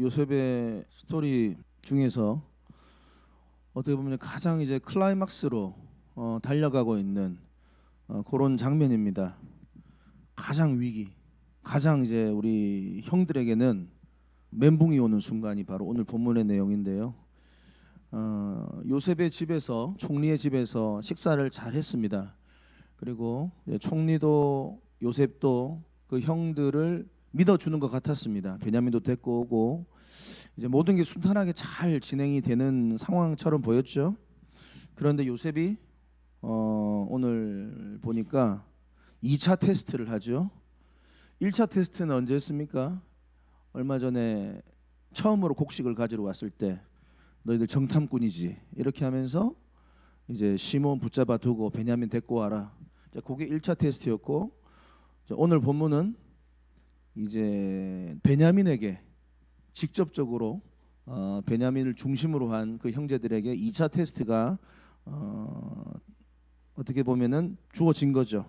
요셉의 스토리 중에서 어떻게 보면 가장 이제 클라이막스로 달려가고 있는 그런 장면입니다. 가장 위기, 가장 이제 우리 형들에게는 멘붕이 오는 순간이 바로 오늘 본문의 내용인데요. 요셉의 집에서, 총리의 집에서 식사를 잘 했습니다. 그리고 총리도 요셉도 그 형들을 믿어주는 것 같았습니다. 베냐민도 데리고 오고 이제 모든 게 순탄하게 잘 진행이 되는 상황처럼 보였죠. 그런데 요셉이 오늘 보니까 2차 테스트를 하죠. 1차 테스트는 언제 했습니까? 얼마 전에 처음으로 곡식을 가지러 왔을 때 너희들 정탐꾼이지 이렇게 하면서 이제 시몬 붙잡아 두고 베냐민 데리고 와라. 그게 1차 테스트였고, 오늘 본문은 이제 베냐민에게 직접적으로 베냐민을 중심으로 한 그 형제들에게 2차 테스트가 어떻게 보면은 주어진 거죠.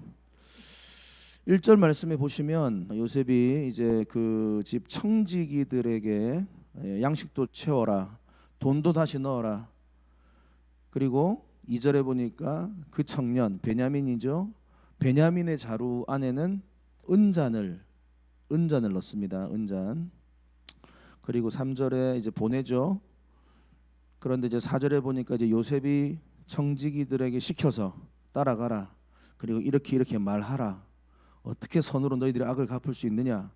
1절 말씀에 보시면 요셉이 이제 그 집 청지기들에게 양식도 채워라, 돈도 다시 넣어라. 그리고 2절에 보니까 그 청년 베냐민이죠. 베냐민의 자루 안에는 은잔을 넣습니다. 은잔. 그리고 3절에 이제 보내죠. 그런데 이제 4절에 보니까 이제 요셉이 청지기들에게 시켜서 따라가라. 그리고 이렇게 말하라. 어떻게 선으로 너희들이 악을 갚을 수 있느냐?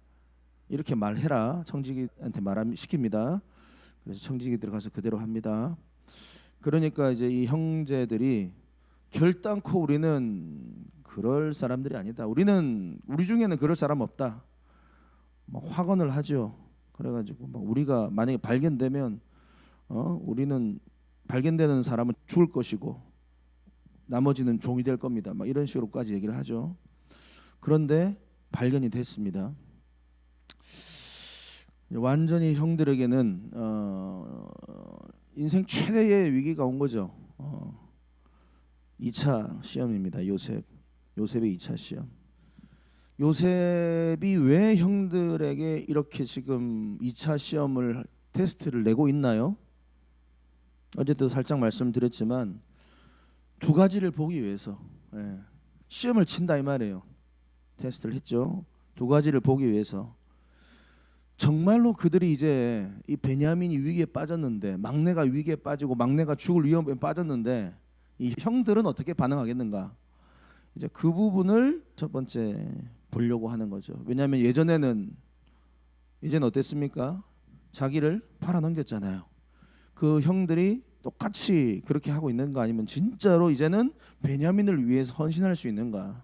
이렇게 말해라. 청지기한테 시킵니다. 그래서 청지기들 가서 그대로 합니다. 그러니까 이제 이 형제들이 결단코 우리는 그럴 사람들이 아니다. 우리 중에는 그럴 사람 없다. 막 확언을 하죠. 그래가지고 막 우리가 만약에 발견되면 우리는 발견되는 사람은 죽을 것이고 나머지는 종이 될 겁니다. 막 이런 식으로까지 얘기를 하죠. 그런데 발견이 됐습니다. 완전히 형들에게는 인생 최대의 위기가 온 거죠. 2차 시험입니다. 요셉의 2차 시험. 요셉이 왜 형들에게 이렇게 지금 2차 시험을 테스트를 내고 있나요? 어제도 살짝 말씀드렸지만 두 가지를 보기 위해서 시험을 친다 이 말이에요. 테스트를 했죠. 두 가지를 보기 위해서. 정말로 그들이 이제 이 베냐민이 위기에 빠졌는데, 막내가 위기에 빠지고 막내가 죽을 위험에 빠졌는데 이 형들은 어떻게 반응하겠는가? 이제 그 부분을 첫 번째 보려고 하는 거죠. 왜냐하면 이제는 어땠습니까? 자기를 팔아넘겼잖아요. 그 형들이 똑같이 그렇게 하고 있는가, 아니면 진짜로 이제는 베냐민을 위해서 헌신할 수 있는가?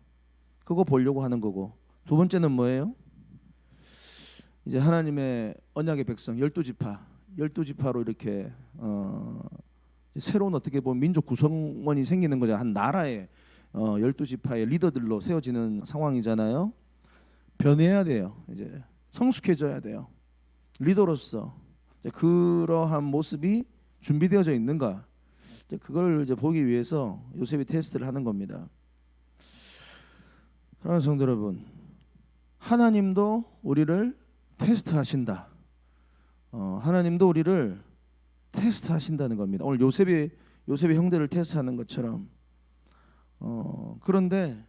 그거 보려고 하는 거고, 두 번째는 뭐예요? 이제 하나님의 언약의 백성 12지파로 이렇게 새로운 어떻게 보면 민족 구성원이 생기는 거죠. 한 나라의 12지파의 리더들로 세워지는 상황이잖아요. 변해야 돼요. 이제 성숙해져야 돼요. 리더로서 그러한 모습이 준비되어져 있는가? 그걸 이제 보기 위해서 요셉이 테스트를 하는 겁니다. 사랑하는 성도 여러분, 하나님도 우리를 테스트하신다. 하나님도 우리를 테스트하신다는 겁니다. 오늘 요셉이 형들을 테스트하는 것처럼. 그런데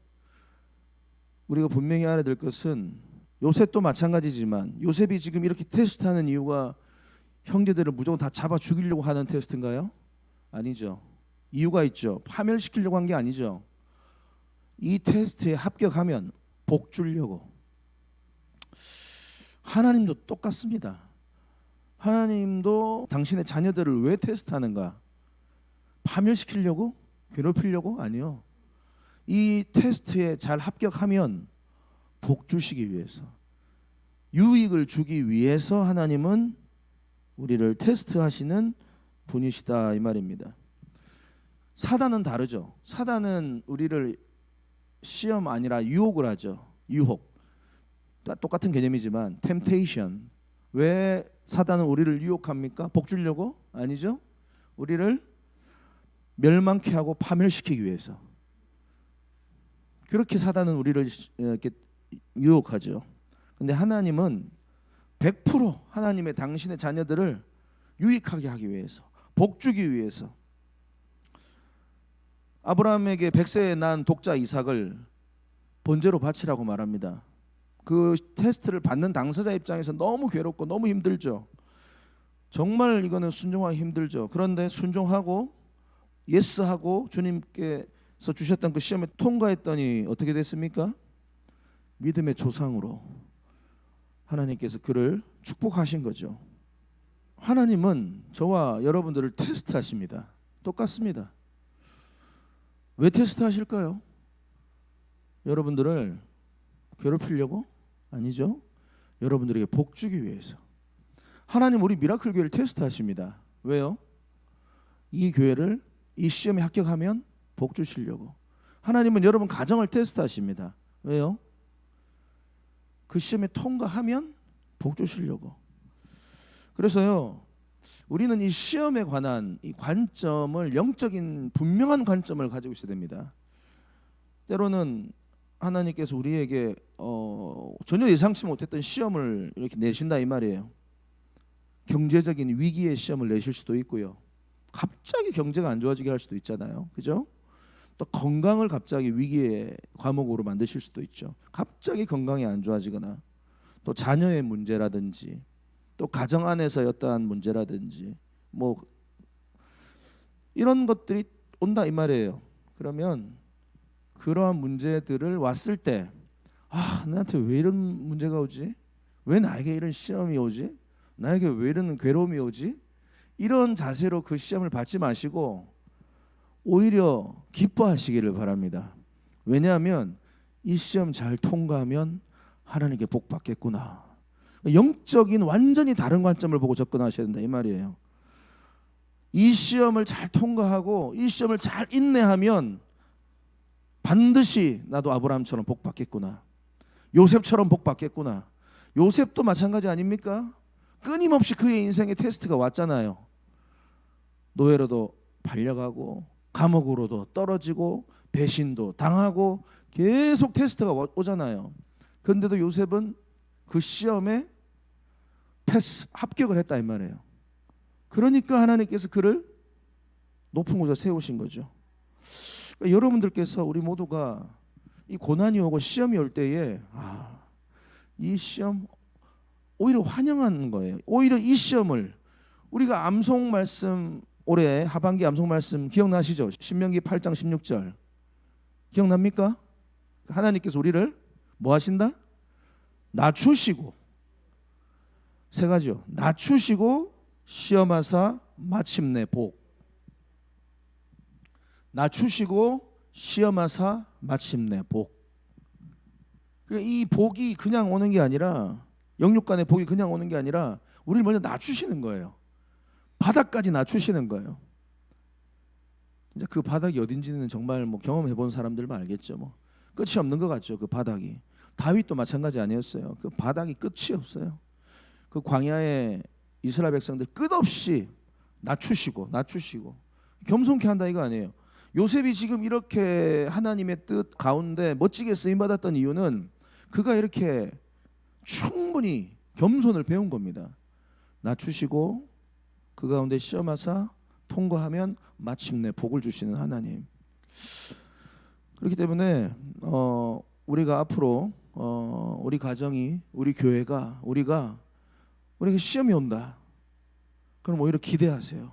우리가 분명히 알아야 될 것은 요셉도 마찬가지지만 요셉이 지금 이렇게 테스트하는 이유가 형제들을 무조건 다 잡아 죽이려고 하는 테스트인가요? 아니죠. 이유가 있죠. 파멸시키려고 한 게 아니죠. 이 테스트에 합격하면 복 주려고. 하나님도 똑같습니다. 하나님도 당신의 자녀들을 왜 테스트하는가? 파멸시키려고? 괴롭히려고? 아니요. 이 테스트에 잘 합격하면 복 주시기 위해서, 유익을 주기 위해서 하나님은 우리를 테스트하시는 분이시다 이 말입니다. 사단은 다르죠. 사단은 우리를 시험 아니라 유혹을 하죠. 유혹. 똑같은 개념이지만 temptation. 왜 사단은 우리를 유혹합니까? 복 주려고? 아니죠. 우리를 멸망케 하고 파멸시키기 위해서. 그렇게 사단은 우리를 이렇게 유혹하죠. 근데 하나님은 100% 하나님의 당신의 자녀들을 유익하게 하기 위해서, 복 주기 위해서 아브라함에게 100세에 난 독자 이삭을 번제로 바치라고 말합니다. 그 테스트를 받는 당사자 입장에서 너무 괴롭고 너무 힘들죠. 정말 이거는 순종하기 힘들죠. 그런데 순종하고 예스하고 주님께서 주셨던 그 시험에 통과했더니 어떻게 됐습니까? 믿음의 조상으로 하나님께서 그를 축복하신 거죠. 하나님은 저와 여러분들을 테스트하십니다. 똑같습니다. 왜 테스트하실까요? 여러분들을 괴롭히려고? 아니죠. 여러분들에게 복 주기 위해서. 하나님 우리 미라클 교회를 테스트하십니다. 왜요? 이 교회를 이 시험에 합격하면 복 주시려고. 하나님은 여러분 가정을 테스트하십니다. 왜요? 그 시험에 통과하면 복 주시려고. 그래서요, 우리는 이 시험에 관한 이 관점을, 영적인 분명한 관점을 가지고 있어야 됩니다. 때로는 하나님께서 우리에게 전혀 예상치 못했던 시험을 이렇게 내신다 이 말이에요. 경제적인 위기의 시험을 내실 수도 있고요. 갑자기 경제가 안 좋아지게 할 수도 있잖아요. 그죠? 또 건강을 갑자기 위기의 과목으로 만드실 수도 있죠. 갑자기 건강이 안 좋아지거나, 또 자녀의 문제라든지, 또 가정 안에서 어떠한 문제라든지, 뭐 이런 것들이 온다 이 말이에요. 그러면 그러한 문제들을 왔을 때, 나한테 왜 이런 문제가 오지? 왜 나에게 이런 시험이 오지? 나에게 왜 이런 괴로움이 오지? 이런 자세로 그 시험을 받지 마시고 오히려 기뻐하시기를 바랍니다. 왜냐하면 이 시험 잘 통과하면 하나님께 복 받겠구나. 영적인 완전히 다른 관점을 보고 접근하셔야 된다 이 말이에요. 이 시험을 잘 통과하고 이 시험을 잘 인내하면 반드시 나도 아브라함처럼 복 받겠구나. 요셉처럼 복 받겠구나. 요셉도 마찬가지 아닙니까? 끊임없이 그의 인생의 테스트가 왔잖아요. 노예로도 팔려가고 감옥으로도 떨어지고 배신도 당하고 계속 테스트가 오잖아요. 그런데도 요셉은 그 시험에 합격을 했다 이 말이에요. 그러니까 하나님께서 그를 높은 곳에 세우신 거죠. 그러니까 여러분들께서, 우리 모두가 이 고난이 오고 시험이 올 때에 이 시험 오히려 환영하는 거예요. 오히려 이 시험을, 우리가 암송 말씀, 올해 하반기 암송 말씀 기억나시죠? 신명기 8장 16절 기억납니까? 하나님께서 우리를 뭐 하신다? 낮추시고, 세 가지요. 낮추시고 시험하사 마침내 복. 낮추시고 시험하사 마침내 복. 이 복이 그냥 오는 게 아니라, 영육간의 복이 그냥 오는 게 아니라 우리를 먼저 낮추시는 거예요. 바닥까지 낮추시는 거예요. 이제 그 바닥이 어딘지는 정말 뭐 경험해 본 사람들만 알겠죠. 뭐 끝이 없는 것 같죠. 그 바닥이. 다윗도 마찬가지 아니었어요. 그 바닥이 끝이 없어요. 그 광야의 이스라엘 백성들 끝없이 낮추시고 겸손케 한다 이거 아니에요. 요셉이 지금 이렇게 하나님의 뜻 가운데 멋지게 쓰임 받았던 이유는 그가 이렇게 충분히 겸손을 배운 겁니다. 낮추시고 그 가운데 시험하사 통과하면 마침내 복을 주시는 하나님. 그렇기 때문에 우리가 앞으로 우리 가정이, 우리 교회가, 우리에게 시험이 온다. 그럼 오히려 기대하세요.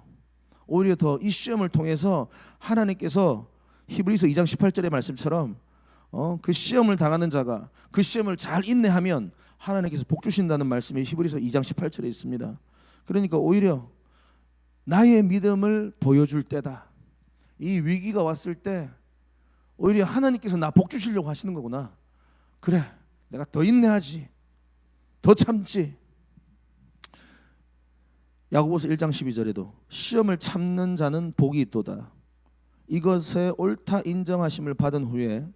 오히려 더 이 시험을 통해서 하나님께서 히브리서 2장 18절의 말씀처럼 그 시험을 당하는 자가 그 시험을 잘 인내하면 하나님께서 복 주신다는 말씀이 히브리서 2장 18절에 있습니다. 그러니까 오히려 나의 믿음을 보여줄 때다. 이 위기가 왔을 때 오히려 하나님께서 나 복 주시려고 하시는 거구나. 그래, 내가 더 인내하지, 더 참지. 야고보서 1장 12절에도 시험을 참는 자는 복이 있도다. 이것에 옳다 인정하심을 받은 후에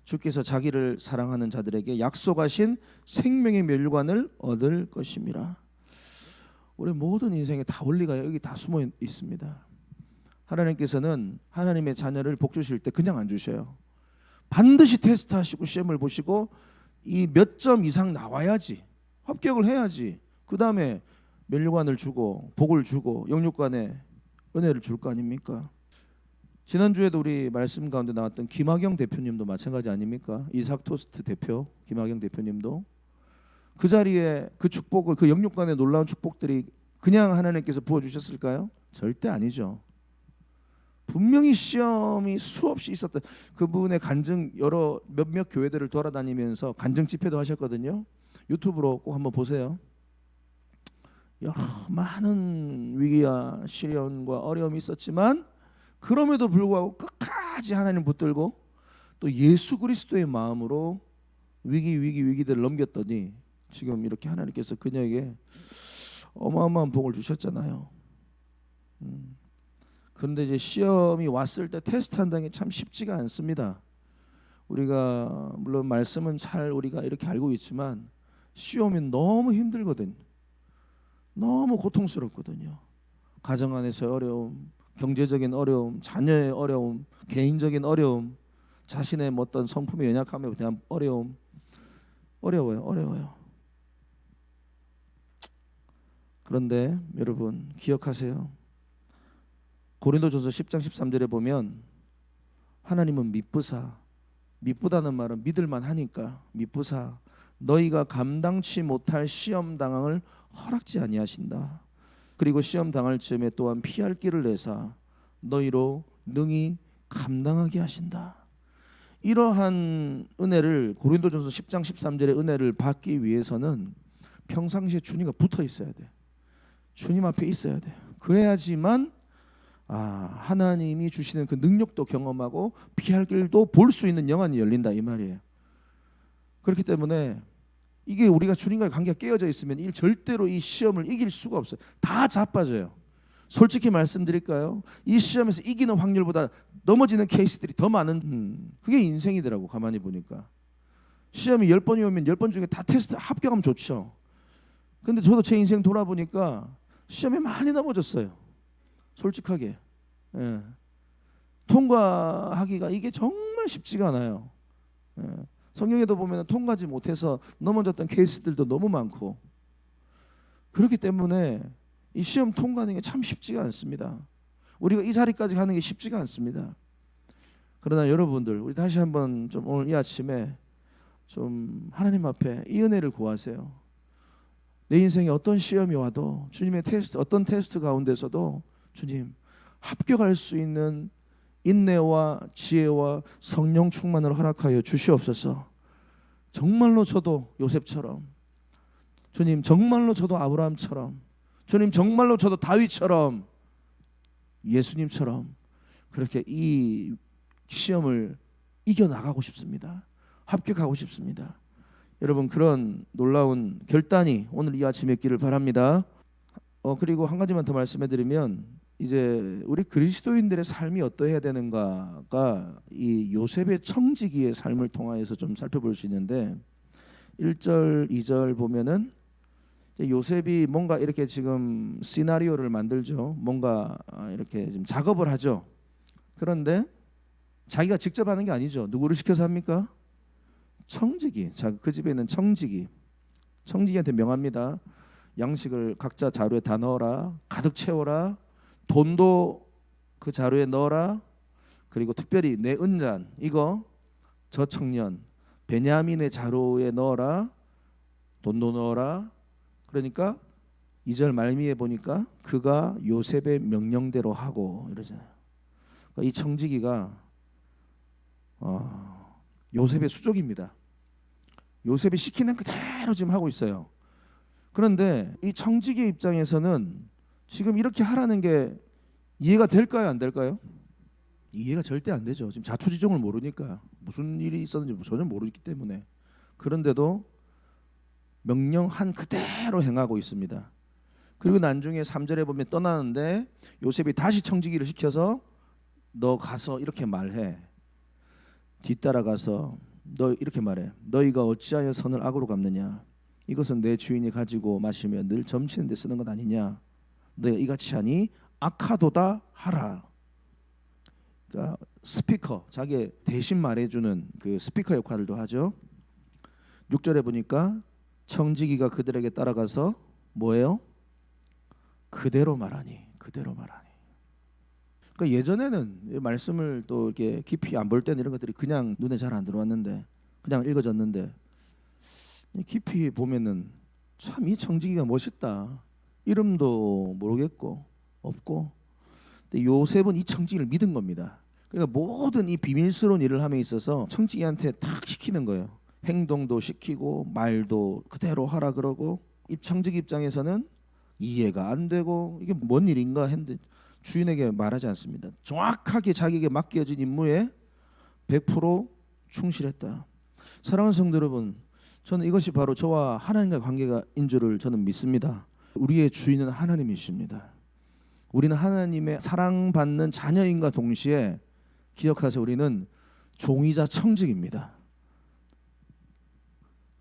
주께서 자기를 사랑하는 자들에게 약속하신 생명의 멸관을 얻을 것임이라. 우리 모든 인생에 다 원리가 여기 다 숨어 있습니다. 하나님께서는 하나님의 자녀를 복 주실 때 그냥 안 주셔요. 반드시 테스트하시고 시험을 보시고 이 몇 점 이상 나와야지, 합격을 해야지 그 다음에 면류관을 주고 복을 주고 영육간에 은혜를 줄 거 아닙니까? 지난주에도 우리 말씀 가운데 나왔던 김학영 대표님도 마찬가지 아닙니까? 이삭토스트 대표 김학영 대표님도 그 자리에 그 축복을, 그 영육간의 놀라운 축복들이 그냥 하나님께서 부어주셨을까요? 절대 아니죠. 분명히 시험이 수없이 있었던, 그분의 간증, 여러 몇몇 교회들을 돌아다니면서 간증 집회도 하셨거든요. 유튜브로 꼭 한번 보세요. 여러 많은 위기와 시련과 어려움이 있었지만 그럼에도 불구하고 끝까지 하나님 붙들고 또 예수 그리스도의 마음으로 위기들을 넘겼더니 지금 이렇게 하나님께서 그녀에게 어마어마한 복을 주셨잖아요. 그런데 이제 시험이 왔을 때 테스트한다는 게 참 쉽지가 않습니다. 우리가 물론 말씀은 잘 우리가 이렇게 알고 있지만 시험이 너무 힘들거든요. 너무 고통스럽거든요. 가정 안에서의 어려움, 경제적인 어려움, 자녀의 어려움, 개인적인 어려움, 자신의 어떤 성품의 연약함에 대한 어려움, 어려워요. 그런데 여러분 기억하세요. 고린도전서 10장 13절에 보면 하나님은 미쁘다는 말은 믿을만 하니까 미쁘사 너희가 감당치 못할 시험 당함을 허락지 아니하신다. 그리고 시험 당할 즈음에 또한 피할 길을 내사 너희로 능히 감당하게 하신다. 이러한 은혜를, 고린도전서 10장 13절의 은혜를 받기 위해서는 평상시에 주님과 붙어 있어야 돼. 주님 앞에 있어야 돼. 그래야지만 하나님이 주시는 그 능력도 경험하고 피할 길도 볼 수 있는 영안이 열린다 이 말이에요. 그렇기 때문에 이게 우리가 주님과의 관계가 깨어져 있으면 절대로 이 시험을 이길 수가 없어요. 다 자빠져요. 솔직히 말씀드릴까요? 이 시험에서 이기는 확률보다 넘어지는 케이스들이 더 많은, 그게 인생이더라고. 가만히 보니까 시험이 10번이 오면 10번 중에 다 테스트 합격하면 좋죠. 근데 저도 제 인생 돌아보니까 시험에 많이 넘어졌어요. 솔직하게. 통과하기가 이게 정말 쉽지가 않아요. 성경에도 보면 통과하지 못해서 넘어졌던 케이스들도 너무 많고, 그렇기 때문에 이 시험 통과하는 게 참 쉽지가 않습니다. 우리가 이 자리까지 가는 게 쉽지가 않습니다. 그러나 여러분들, 우리 다시 한번 좀 오늘 이 아침에 좀 하나님 앞에 이 은혜를 구하세요. 내 인생에 어떤 시험이 와도 주님의 테스트, 어떤 테스트 가운데서도 주님 합격할 수 있는 인내와 지혜와 성령 충만을 허락하여 주시옵소서. 정말로 저도 요셉처럼, 주님 정말로 저도 아브라함처럼, 주님 정말로 저도 다윗처럼, 예수님처럼 그렇게 이 시험을 이겨나가고 싶습니다. 합격하고 싶습니다. 여러분 그런 놀라운 결단이 오늘 이 아침에 있기를 바랍니다. 그리고 한 가지만 더 말씀해드리면, 이제 우리 그리스도인들의 삶이 어떠해야 되는가가 이 요셉의 청지기의 삶을 통하여서 좀 살펴볼 수 있는데, 1절 2절 보면은 요셉이 뭔가 이렇게 지금 시나리오를 만들죠. 뭔가 이렇게 지금 작업을 하죠. 그런데 자기가 직접 하는 게 아니죠. 누구를 시켜서 합니까? 청지기. 그 집에 있는 청지기한테 명합니다. 양식을 각자 자루에 다 넣어라. 가득 채워라. 돈도 그 자루에 넣어라. 그리고 특별히 내 은잔, 이거 저 청년 베냐민의 자루에 넣어라. 돈도 넣어라. 그러니까 2절 말미에 보니까 그가 요셉의 명령대로 하고 이러잖아요. 그러니까 이 청지기가 요셉의 수족입니다. 요셉이 시키는 그대로 지금 하고 있어요. 그런데 이 청지기의 입장에서는 지금 이렇게 하라는 게 이해가 될까요, 안 될까요? 이해가 절대 안 되죠. 지금 자초지종을 모르니까, 무슨 일이 있었는지 전혀 모르기 때문에. 그런데도 명령한 그대로 행하고 있습니다. 그리고 나중에 3절에 보면 떠나는데 요셉이 다시 청지기를 시켜서 너 가서 이렇게 말해. 뒤따라가서 너 이렇게 말해. 너희가 어찌하여 선을 악으로 갚느냐. 이것은 내 주인이 가지고 마시며 늘 점치는 데 쓰는 것 아니냐. 너희가 이같이 하니 악하도다 하라. 그러니까 스피커, 자기 대신 말해주는 그 스피커 역할도 하죠. 6절에 보니까 청지기가 그들에게 따라가서 뭐예요? 그대로 말하니, 그대로 말하니. 그러니까 예전에는 이 말씀을 또 이렇게 깊이 안 볼 때는 이런 것들이 그냥 눈에 잘 안 들어왔는데, 그냥 읽어졌는데, 깊이 보면은 참 이 청지기가 멋있다. 이름도 모르겠고 없고, 근데 요셉은 이 청지기를 믿은 겁니다. 그러니까 모든 이 비밀스러운 일을 함에 있어서 청지기한테 탁 시키는 거예요. 행동도 시키고 말도 그대로 하라 그러고. 이 청지기 입장에서는 이해가 안 되고 이게 뭔 일인가 했는데 주인에게 말하지 않습니다. 정확하게 자기에게 맡겨진 임무에 100% 충실했다. 사랑하는 성도 여러분, 저는 이것이 바로 저와 하나님과의 관계인 줄을 저는 믿습니다. 우리의 주인은 하나님이십니다. 우리는 하나님의 사랑받는 자녀인과 동시에 기억하세요. 우리는 종이자 청직입니다.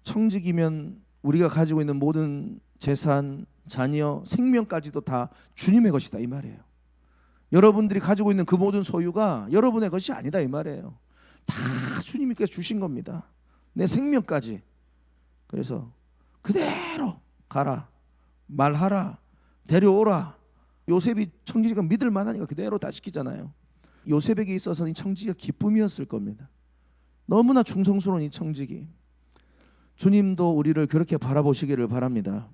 청직이면 우리가 가지고 있는 모든 재산, 자녀, 생명까지도 다 주님의 것이다 이 말이에요. 여러분들이 가지고 있는 그 모든 소유가 여러분의 것이 아니다 이 말이에요. 다 주님께서 주신 겁니다. 내 생명까지. 그래서 그대로 가라, 말하라, 데려오라. 요셉이 청지기가 믿을 만하니까 그대로 다 시키잖아요. 요셉에게 있어서는 이 청지기가 기쁨이었을 겁니다. 너무나 충성스러운 이 청지기. 주님도 우리를 그렇게 바라보시기를 바랍니다.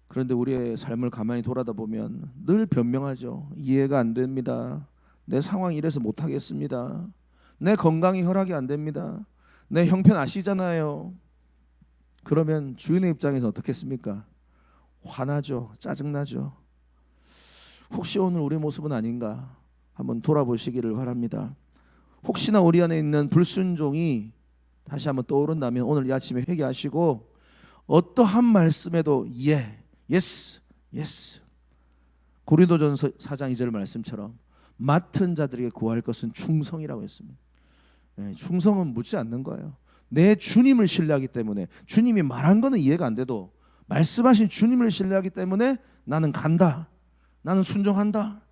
그런데 우리의 삶을 가만히 돌아다 보면 늘 변명하죠. 이해가 안 됩니다. 내 상황이 이래서 못하겠습니다. 내 건강이 허락이 안 됩니다. 내 형편 아시잖아요. 그러면 주인의 입장에서 어떻겠습니까? 화나죠. 짜증나죠. 혹시 오늘 우리의 모습은 아닌가 한번 돌아보시기를 바랍니다. 혹시나 우리 안에 있는 불순종이 다시 한번 떠오른다면 오늘 이 아침에 회개하시고 어떠한 말씀에도 yes. 고린도전서 4장 2절 말씀처럼 맡은 자들에게 구할 것은 충성이라고 했습니다. 충성은 묻지 않는 거예요. 내 주님을 신뢰하기 때문에, 주님이 말한 거는 이해가 안 돼도 말씀하신 주님을 신뢰하기 때문에 나는 간다. 나는 순종한다.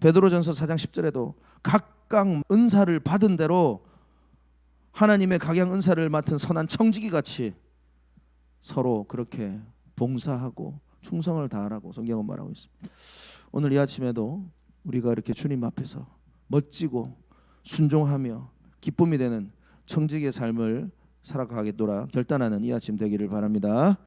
베드로전서 4장 10절에도 각각 은사를 받은 대로 하나님의 각양 은사를 맡은 선한 청지기 같이 서로 그렇게 봉사하고 충성을 다하라고 성경은 말하고 있습니다. 오늘 이 아침에도 우리가 이렇게 주님 앞에서 멋지고 순종하며 기쁨이 되는 청지기의 삶을 살아가겠노라 결단하는 이 아침 되기를 바랍니다.